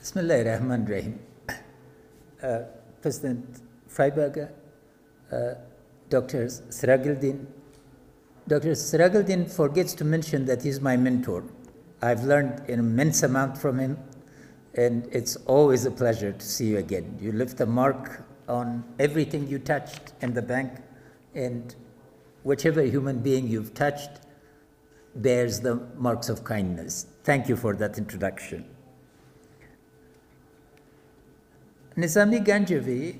Bismillah ar-Rahman ar-Rahim. President Freiberger, Dr. Siraguddin. Dr. Siraguddin forgets to mention that he's my mentor. I've learned an immense amount from him, and it's always a pleasure to see you again. You left a mark on everything you touched in the bank, and whichever human being you've touched bears the marks of kindness. Thank you for that introduction. Nizami Gنجوي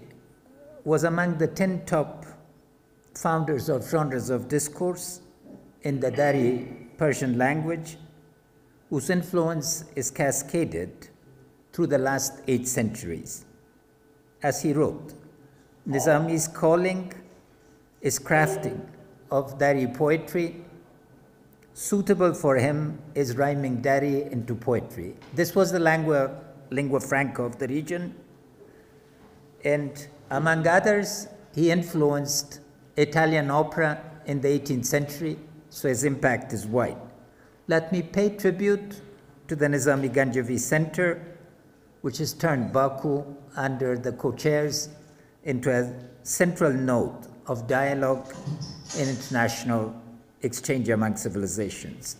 was among the 10 top founders of genres of discourse in the Dari Persian language, whose influence is cascaded through the last 8 centuries. As he wrote, Nizami's calling is crafting of Dari poetry. Suitable for him is rhyming Dari into poetry. This was the lingua franca of the region. And among others, he influenced Italian opera in the 18th century, so his impact is wide. Let me pay tribute to the Nizami Gنجوي Center, which has turned Baku under the co-chairs into a central node of dialogue and international exchange among civilizations.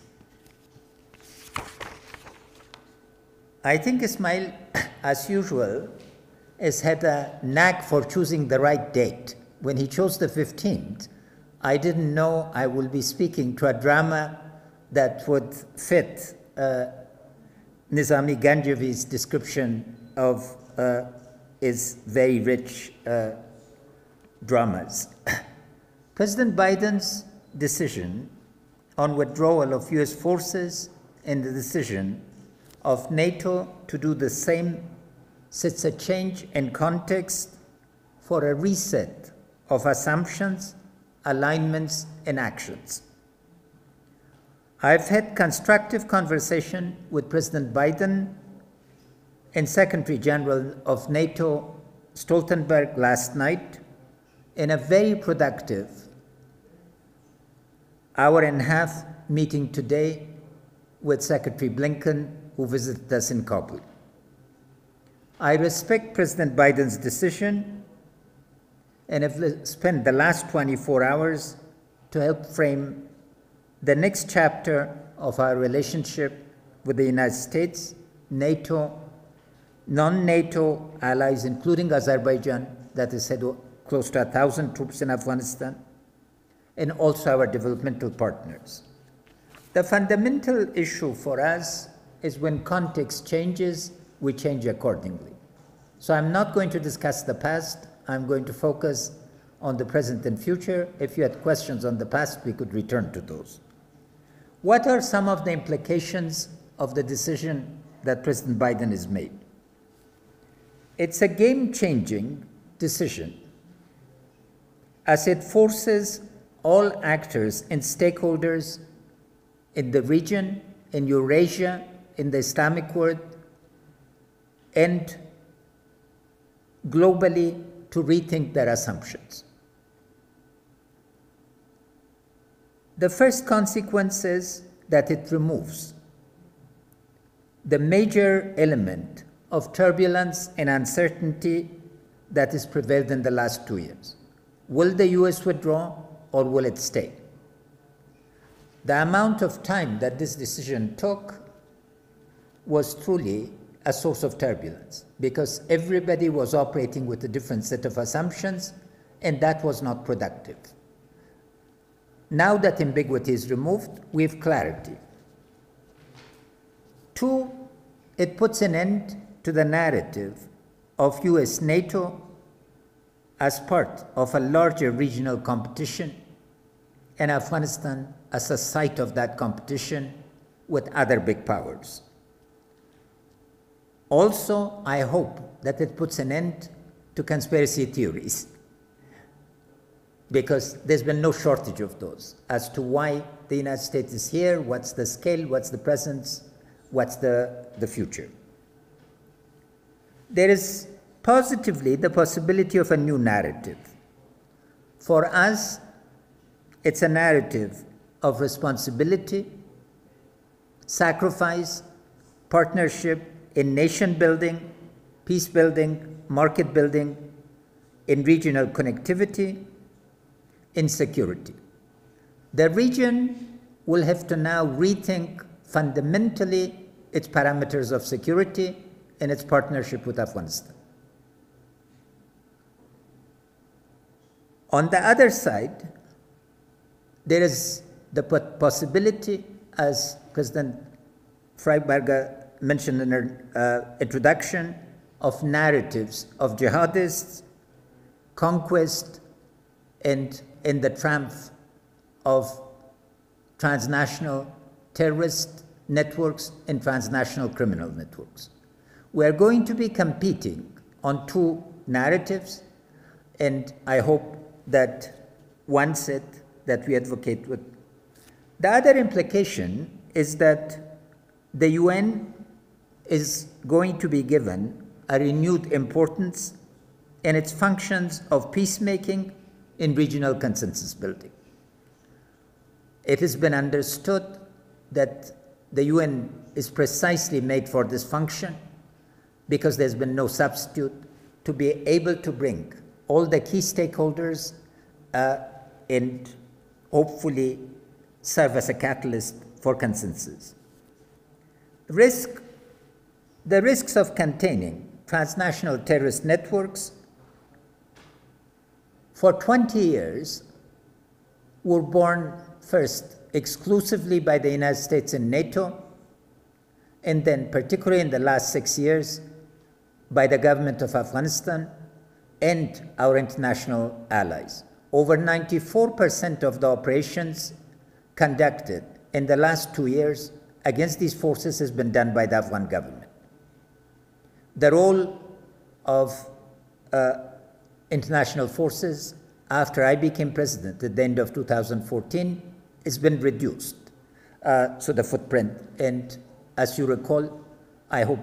I think Ismail, as usual, has had a knack for choosing the right date. When he chose the 15th, I didn't know I will be speaking to a drama that would fit Nizami Gنجوي's description of his very rich dramas. President Biden's decision on withdrawal of US forces and the decision of NATO to do the same sets a change in context for a reset of assumptions, alignments, and actions. I've had constructive conversation with President Biden and Secretary General of NATO Stoltenberg last night in a very productive hour-and-a-half meeting today with Secretary Blinken, who visited us in Kabul. I respect President Biden's decision and have spent the last 24 hours to help frame the next chapter of our relationship with the United States, NATO, non-NATO allies, including Azerbaijan, that has had close to 1,000 troops in Afghanistan, and also our developmental partners. The fundamental issue for us is when context changes, we change accordingly. So I'm not going to discuss the past. I'm going to focus on the present and future. If you had questions on the past, we could return to those. What are some of the implications of the decision that President Biden has made? It's a game-changing decision, as it forces all actors and stakeholders in the region, in Eurasia, in the Islamic world, and globally to rethink their assumptions. The first consequence is that it removes the major element of turbulence and uncertainty that has prevailed in the last 2 years. Will the US withdraw or will it stay? The amount of time that this decision took was truly a source of turbulence, because everybody was operating with a different set of assumptions, and that was not productive. Now that ambiguity is removed, we have clarity. 2, it puts an end to the narrative of US-NATO as part of a larger regional competition, and Afghanistan as a site of that competition with other big powers. Also, I hope that it puts an end to conspiracy theories, because there's been no shortage of those as to why the United States is here, what's the scale, what's the presence, what's the future. There is positively the possibility of a new narrative. For us, it's a narrative of responsibility, sacrifice, partnership, in nation building, peace building, market building, in regional connectivity, in security. The region will have to now rethink fundamentally its parameters of security and its partnership with Afghanistan. On the other side, there is the possibility, as President Freiberger mentioned in her introduction, of narratives of jihadists, conquest, and in the triumph of transnational terrorist networks and transnational criminal networks. We are going to be competing on two narratives, and I hope that one set that we advocate with. The other implication is that the UN is going to be given a renewed importance in its functions of peacemaking in regional consensus building. It has been understood that the UN is precisely made for this function because there's been no substitute to be able to bring all the key stakeholders and hopefully serve as a catalyst for consensus. The risks of containing transnational terrorist networks for 20 years were borne first exclusively by the United States and NATO, and then particularly in the last 6 years by the government of Afghanistan and our international allies. Over 94% of the operations conducted in the last 2 years against these forces has been done by the Afghan government. The role of international forces after I became president at the end of 2014 has been reduced. So the footprint, and as you recall, I hope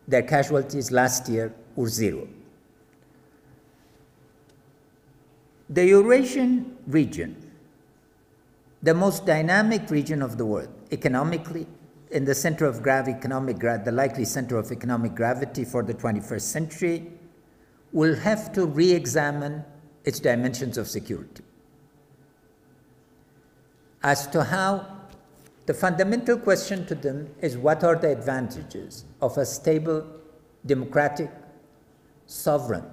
their casualties last year were 0. The Eurasian region, the most dynamic region of the world, economically, in the center of the likely center of economic gravity for the 21st century, will have to re-examine its dimensions of security. As to how, the fundamental question to them is what are the advantages of a stable, democratic, sovereign,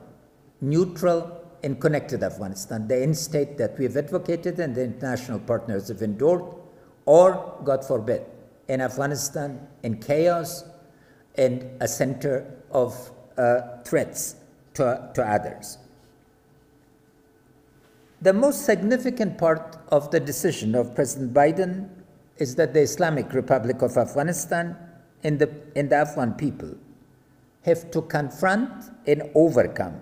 neutral, and connected Afghanistan, the end state that we have advocated and the international partners have endured, or, God forbid, in Afghanistan in chaos and a center of threats to others. The most significant part of the decision of President Biden is that the Islamic Republic of Afghanistan and the Afghan people have to confront and overcome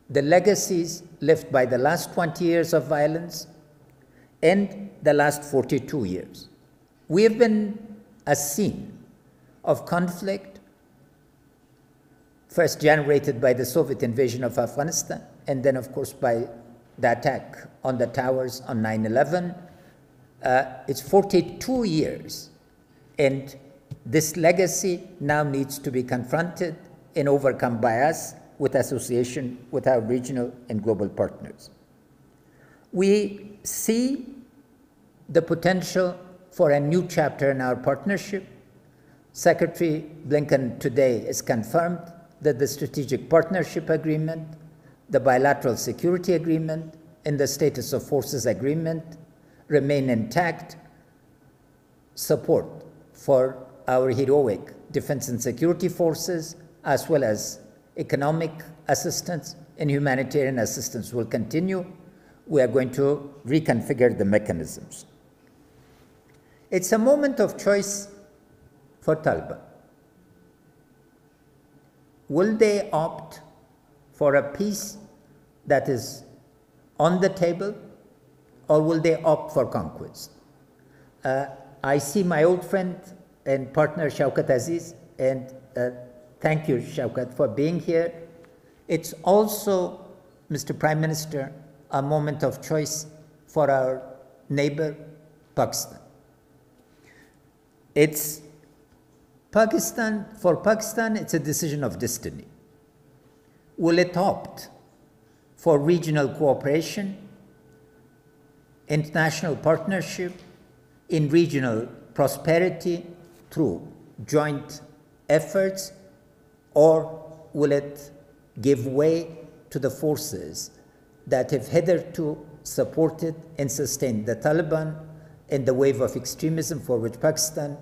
the legacies left by the last 20 years of violence and the last 42 years. We have been a scene of conflict, first generated by the Soviet invasion of Afghanistan, and then, of course, by the attack on the towers on 9/11. It's 42 years, and this legacy now needs to be confronted and overcome by us with association with our regional and global partners. We see the potential for a new chapter in our partnership. Secretary Blinken today has confirmed that the Strategic Partnership Agreement, the Bilateral Security Agreement, and the Status of Forces Agreement remain intact. Support for our heroic defense and security forces, as well as economic assistance and humanitarian assistance, will continue. We are going to reconfigure the mechanisms. It's a moment of choice for Taliban. Will they opt for a peace that is on the table, or will they opt for conquest? I see my old friend and partner Shaukat Aziz, and thank you, Shaukat, for being here. It's also, Mr. Prime Minister, a moment of choice for our neighbor, Pakistan. It's For Pakistan, it's a decision of destiny. Will it opt for regional cooperation, international partnership, in regional prosperity through joint efforts, or will it give way to the forces that have hitherto supported and sustained the Taliban in the wave of extremism for which Pakistan,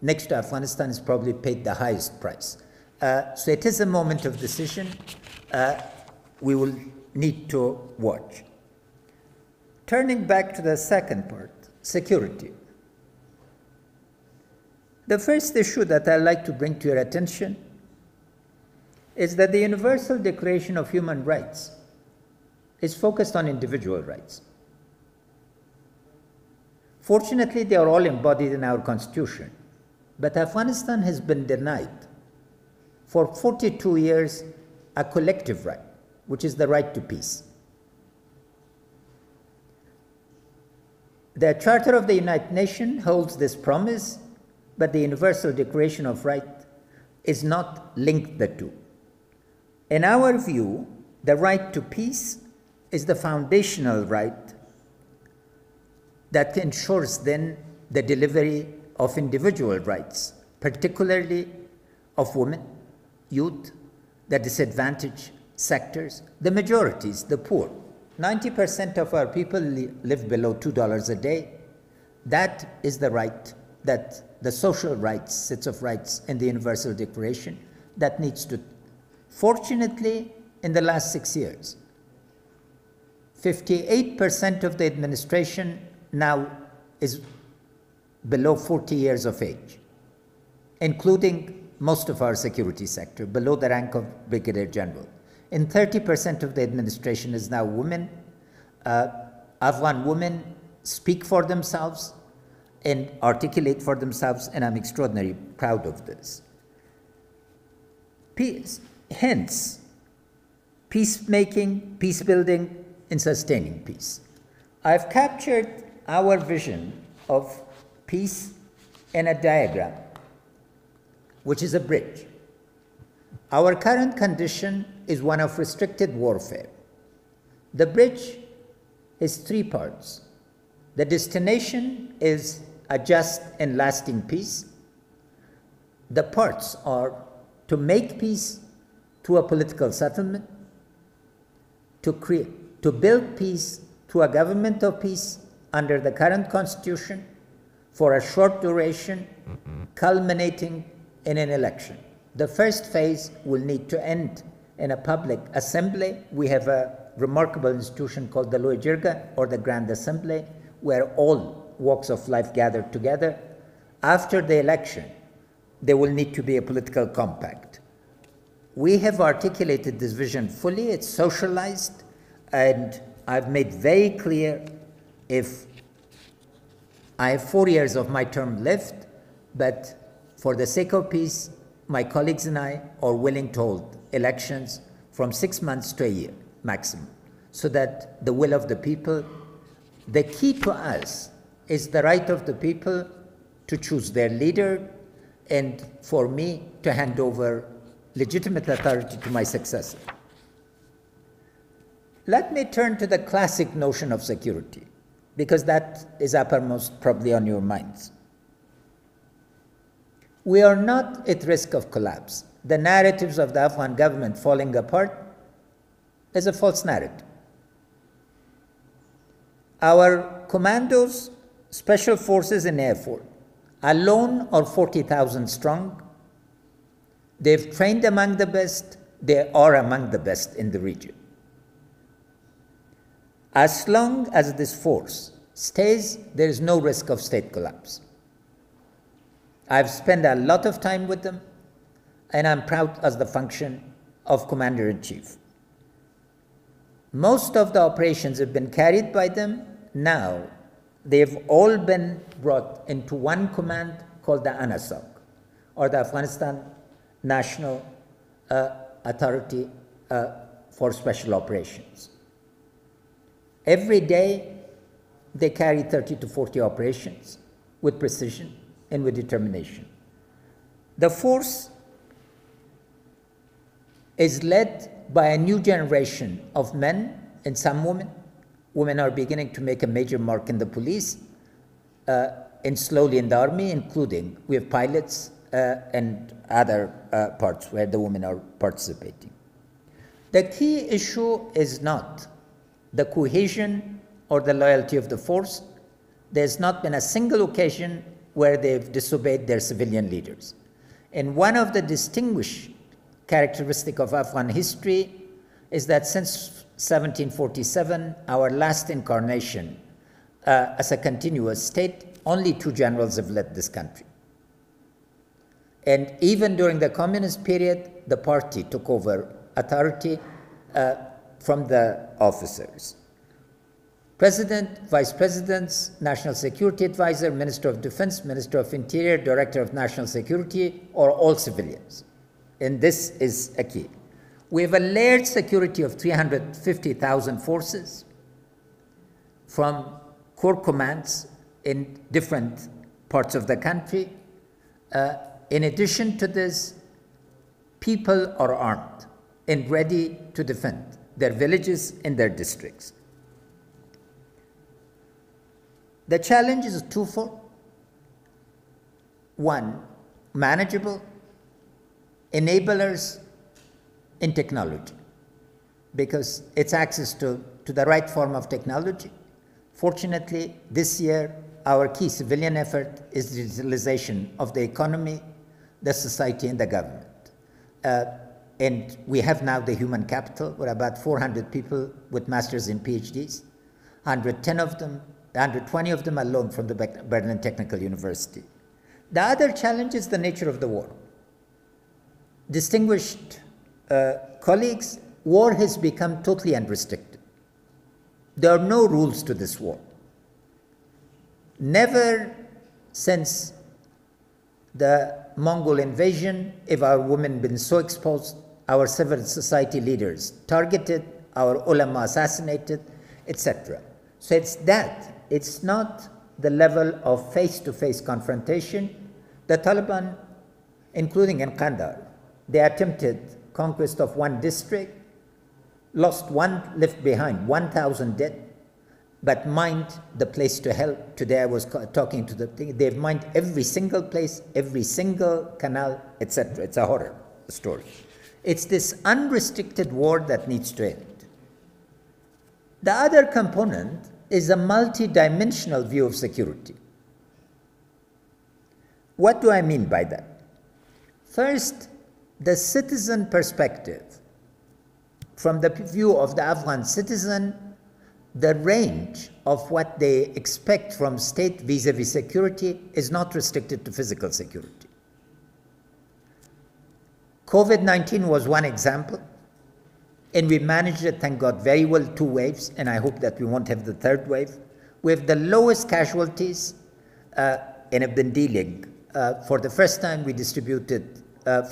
next to Afghanistan, has probably paid the highest price? So it is a moment of decision. We will need to watch. Turning back to the second part, security. The first issue that I'd like to bring to your attention is that the Universal Declaration of Human Rights is focused on individual rights. Fortunately, they are all embodied in our Constitution, but Afghanistan has been denied for 42 years a collective right, which is the right to peace. The Charter of the United Nations holds this promise, but the Universal Declaration of Rights is not linked the two. In our view, the right to peace is the foundational right that ensures then the delivery of individual rights, particularly of women, youth, the disadvantaged sectors, the majorities, the poor. 90% of our people live below $2 a day. That is the right, that the social rights, sets of rights in the Universal Declaration, that needs to. Fortunately, in the last 6 years, 58% of the administration now is below 40 years of age, including most of our security sector, below the rank of Brigadier General. And 30% of the administration is now women. Afghan women speak for themselves and articulate for themselves, and I'm extraordinarily proud of this. Peace, hence, peacemaking, peace building, and sustaining peace. I've captured our vision of peace in a diagram, which is a bridge. Our current condition is one of restricted warfare. The bridge is 3 parts. The destination is a just and lasting peace. The parts are to make peace through a political settlement, to build peace through a government of peace under the current constitution for a short duration, culminating in an election. The first phase will need to end in a public assembly. We have a remarkable institution called the Loy Jirga, or the Grand Assembly, where all walks of life gather together. After the election, there will need to be a political compact. We have articulated this vision fully. It's socialized, and I've made very clear, if I have 4 years of my term left, but for the sake of peace, my colleagues and I are willing to hold elections from 6 months to a year maximum, so that the will of the people, the key to us is the right of the people to choose their leader, and for me to hand over legitimate authority to my successor. Let me turn to the classic notion of security, because that is uppermost probably on your minds. We are not at risk of collapse. The narratives of the Afghan government falling apart is a false narrative. Our commandos, special forces and air force alone are 40,000 strong. They've trained among the best. They are among the best in the region. As long as this force stays, there is no risk of state collapse. I've spent a lot of time with them, and I'm proud as the function of Commander-in-Chief. Most of the operations have been carried by them. Now, they've all been brought into one command called the ANASOC, or the Afghanistan National Authority for Special Operations. Every day, they carry 30 to 40 operations with precision and with determination. The force is led by a new generation of men and some women. Women are beginning to make a major mark in the police and slowly in the army, including we have pilots and other parts where the women are participating. The key issue is not the cohesion or the loyalty of the force. There's not been a single occasion where they've disobeyed their civilian leaders. And one of the distinguished characteristics of Afghan history is that since 1747, our last incarnation as a continuous state, only 2 generals have led this country. And even during the communist period, the party took over authority from the officers. President, vice presidents, national security advisor, minister of defense, minister of interior, director of national security are all civilians. And this is a key. We have a layered security of 350,000 forces from corps commands in different parts of the country. In addition to this, people are armed and ready to defend their villages and their districts. The challenge is twofold. One, manageable enablers in technology, because it's access to the right form of technology. Fortunately, this year, our key civilian effort is the digitalization of the economy, the society, and the government. And we have now the human capital. We're about 400 people with masters and PhDs, 120 of them alone from the Berlin Technical University. The other challenge is the nature of the war. Distinguished colleagues, war has become totally unrestricted. There are no rules to this war. Never since the Mongol invasion have our women been so exposed, our civil society leaders targeted, our ulama assassinated, etc. So it's that. It's not the level of face-to-face confrontation. The Taliban, including in Kandahar, they attempted conquest of 1 district, lost 1, left behind 1,000 dead, but mined the place to hell. Today I was talking to the thing. They've mined every single place, every single canal, etc. It's a horror story. It's this unrestricted war that needs to end. The other component is a multi-dimensional view of security. What do I mean by that? First, the citizen perspective. From the view of the Afghan citizen, the range of what they expect from state vis-a-vis security is not restricted to physical security. COVID-19 was one example, and we managed it, thank God, very well, 2 waves, and I hope that we won't have the 3rd wave. We have the lowest casualties and have been dealing. For the first time, we distributed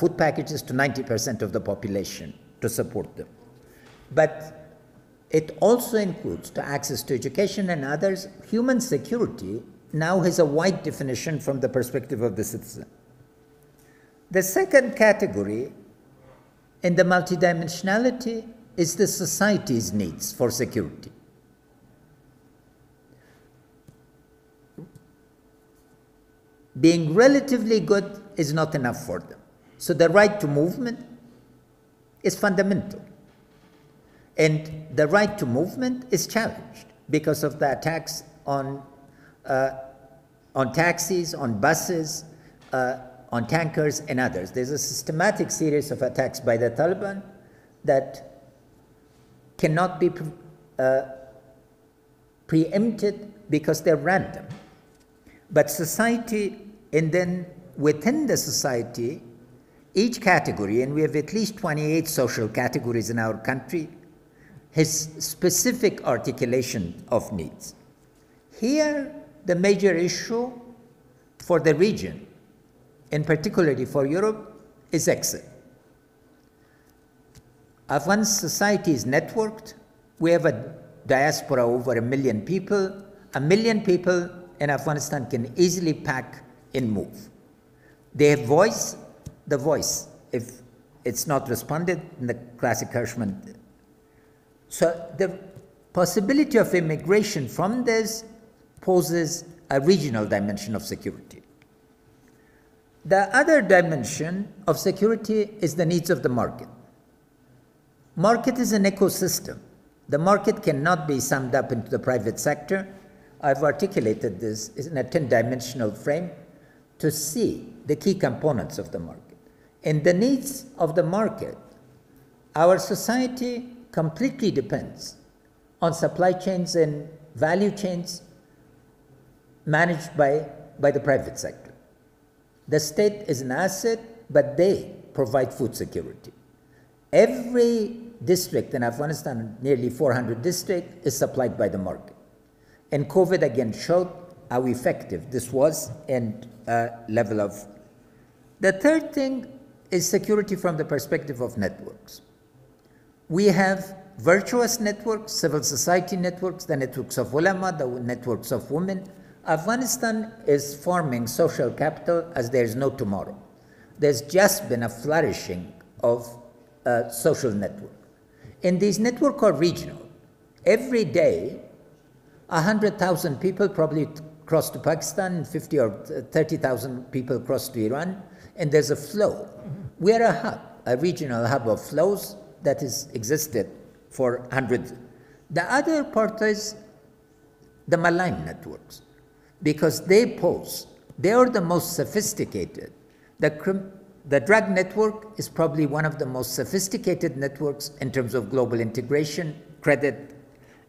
food packages to 90% of the population to support them. But it also includes to access to education and others. Human security now has a wide definition from the perspective of the citizen. The second category in the multidimensionality is the society's needs for security. Being relatively good is not enough for them. So the right to movement is fundamental. And the right to movement is challenged because of the attacks on taxis, on buses, on tankers, and others. There's a systematic series of attacks by the Taliban that cannot be preempted because they're random. But society, and then within the society, each category, and we have at least 28 social categories in our country, has specific articulation of needs. Here, the major issue for the region, and particularly for Europe, is exit. Afghan society is networked. We have a diaspora over 1 million people. 1 million people in Afghanistan can easily pack and move. They have voice, the voice if it's not responded in the classic Hirschman. So the possibility of immigration from this poses a regional dimension of security. The other dimension of security is the needs of the market. Market is an ecosystem. The market cannot be summed up into the private sector. I've articulated this in a 10-dimensional frame to see the key components of the market. In the needs of the market, our society completely depends on supply chains and value chains managed by the private sector. The state is an asset, but they provide food security. Every district in Afghanistan, nearly 400 districts, is supplied by the market. And COVID again showed how effective this was and level of. The third thing is security from the perspective of networks. We have virtuous networks, civil society networks, the networks of ulama, the networks of women. Afghanistan is forming social capital as there is no tomorrow. There's just been a flourishing of social network. And these networks are regional. Every day, 100,000 people probably cross to Pakistan, 50 or 30,000 people cross to Iran, and there's a flow. We are a hub, a regional hub of flows that has existed for hundreds. The other part is the malign networks, because they are the most sophisticated. The drug network is probably one of the most sophisticated networks in terms of global integration, credit,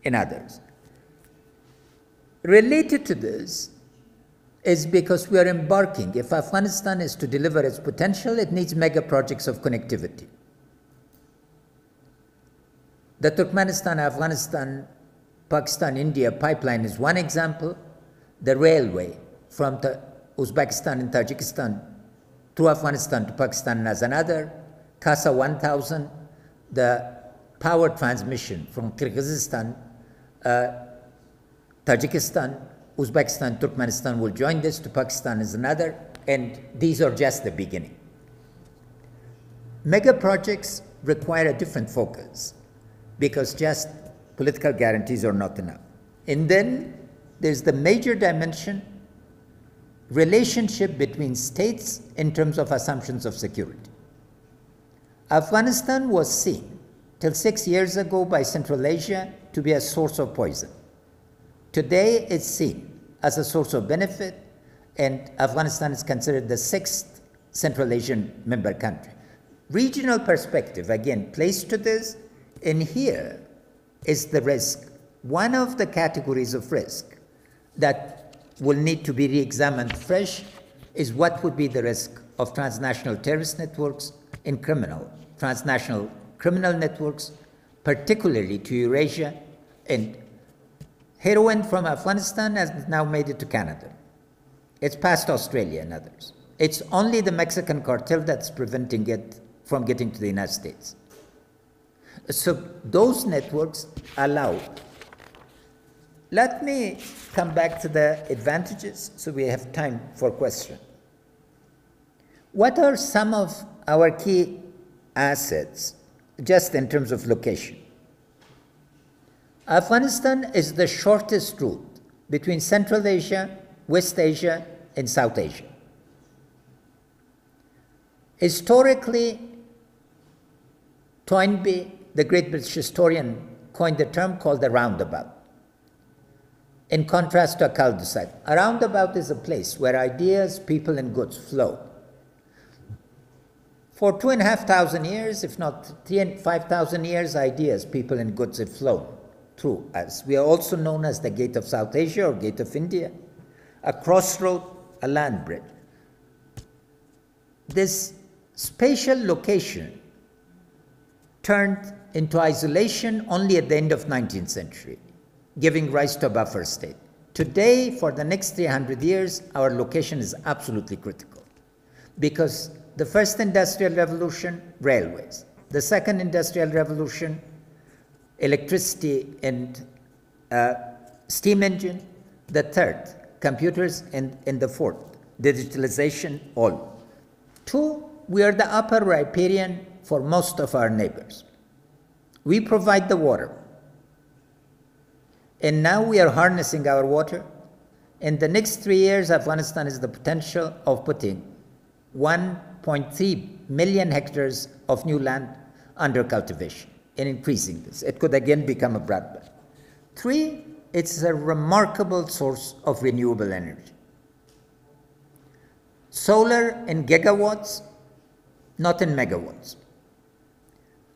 and others. Related to this is because we are embarking. If Afghanistan is to deliver its potential, it needs mega projects of connectivity. The Turkmenistan, Afghanistan, Pakistan, India pipeline is one example. The railway from Uzbekistan and Tajikistan to Afghanistan to Pakistan as another. Kasa 1000, the power transmission from Kyrgyzstan, Tajikistan, Uzbekistan, Turkmenistan will join this to Pakistan is another, and these are just the beginning. Mega projects require a different focus because just political guarantees are not enough. And then there's the major dimension, relationship between states in terms of assumptions of security. Afghanistan was seen till 6 years ago by Central Asia to be a source of poison. Today it's seen as a source of benefit, and Afghanistan is considered the 6th Central Asian member country. Regional perspective, again, plays to this, and here is the risk. One of the categories of risk that will need to be re-examined fresh is what would be the risk of transnational terrorist networks and transnational criminal networks, particularly to Eurasia, and heroin from Afghanistan has now made it to Canada. It's past Australia and others. It's only the Mexican cartel that's preventing it from getting to the United States. So those networks allow. Let me come back to the advantages so we have time for questions. What are some of our key assets just in terms of location? Afghanistan is the shortest route between Central Asia, West Asia, and South Asia. Historically, Toynbee, the great British historian, coined the term called the roundabout, in contrast to a cul-de-sac. A roundabout is a place where ideas, people, and goods flow. For 2,500 years, if not 5,000 years, ideas, people, and goods have flown through us. We are also known as the Gate of South Asia or Gate of India, a crossroad, a land bridge. This spatial location turned into isolation only at the end of 19th century, giving rise to a buffer state. Today, for the next 300 years, our location is absolutely critical because the first industrial revolution, railways. The second industrial revolution, electricity and steam engine. The third, computers, and the fourth, digitalization, all. Two, we are the upper riparian for most of our neighbors. We provide the water. And now we are harnessing our water. In the next 3 years, Afghanistan has the potential of putting 1.3 million hectares of new land under cultivation and increasing this. It could again become a bloodbath. 3, it's a remarkable source of renewable energy. Solar in gigawatts, not in megawatts.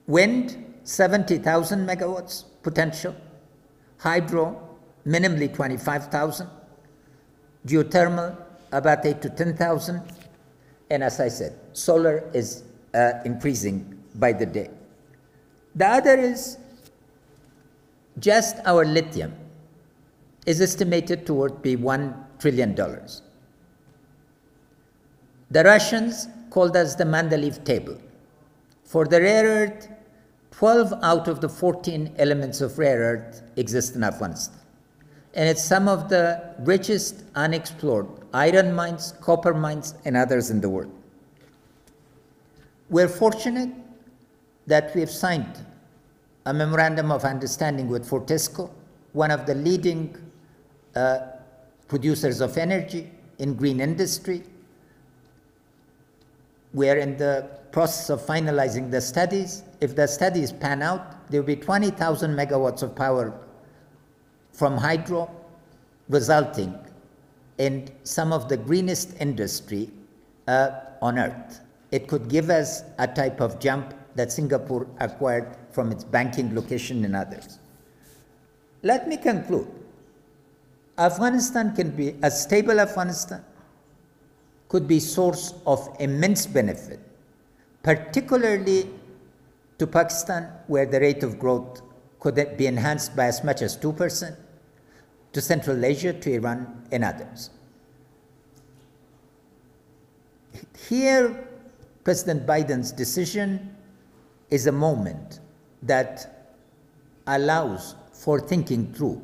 Wind, 70,000 megawatts potential. Hydro, minimally 25,000. Geothermal, about 8 to 10,000. And as I said, solar is increasing by the day. The other is just our lithium is estimated to be $1 trillion. The Russians called us the Mendeleev table. For the rare earth, 12 out of the 14 elements of rare earth exist in Afghanistan. And it's some of the richest unexplored iron mines, copper mines, and others in the world. We're fortunate that we have signed a memorandum of understanding with Fortescue, one of the leading producers of energy in green industry. We are in the process of finalizing the studies. If the studies pan out, there will be 20,000 megawatts of power from hydro, resulting in some of the greenest industry on earth. It could give us a type of jump that Singapore acquired from its banking location and others. Let me conclude. Afghanistan can be a stable Afghanistan, could be source of immense benefit, particularly to Pakistan, where the rate of growth could be enhanced by as much as 2%, to Central Asia, to Iran, and others. Here, President Biden's decision is a moment that allows for thinking through.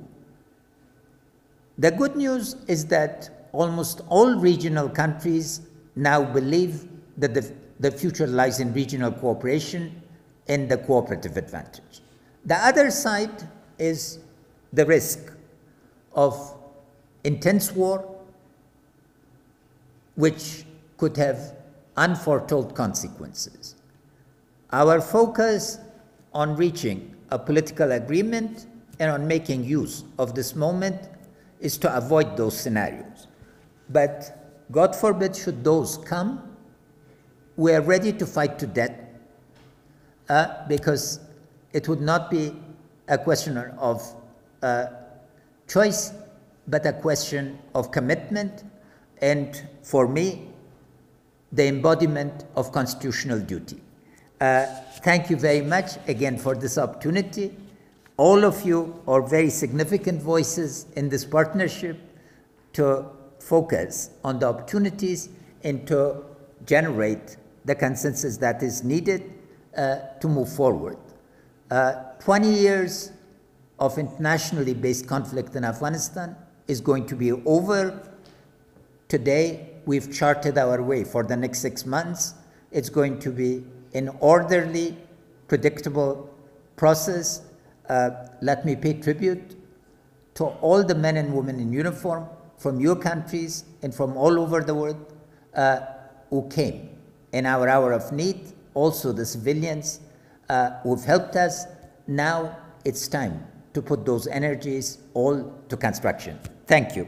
The good news is that almost all regional countries now believe that the future lies in regional cooperation and the cooperative advantage. The other side is the risk of intense war, which could have unforetold consequences. Our focus on reaching a political agreement and on making use of this moment is to avoid those scenarios. But God forbid, should those come, we are ready to fight to death, because it would not be a question of choice, but a question of commitment, and for me, the embodiment of constitutional duty. Thank you very much again for this opportunity. All of you are very significant voices in this partnership to focus on the opportunities and to generate the consensus that is needed to move forward. 20 years of internationally based conflict in Afghanistan is going to be over. Today, we've charted our way for the next 6 months. It's going to be an orderly, predictable process. Let me pay tribute to all the men and women in uniform from your countries and from all over the world who came in our hour of need, also the civilians who've helped us. Now it's time to put those energies all to construction. Thank you.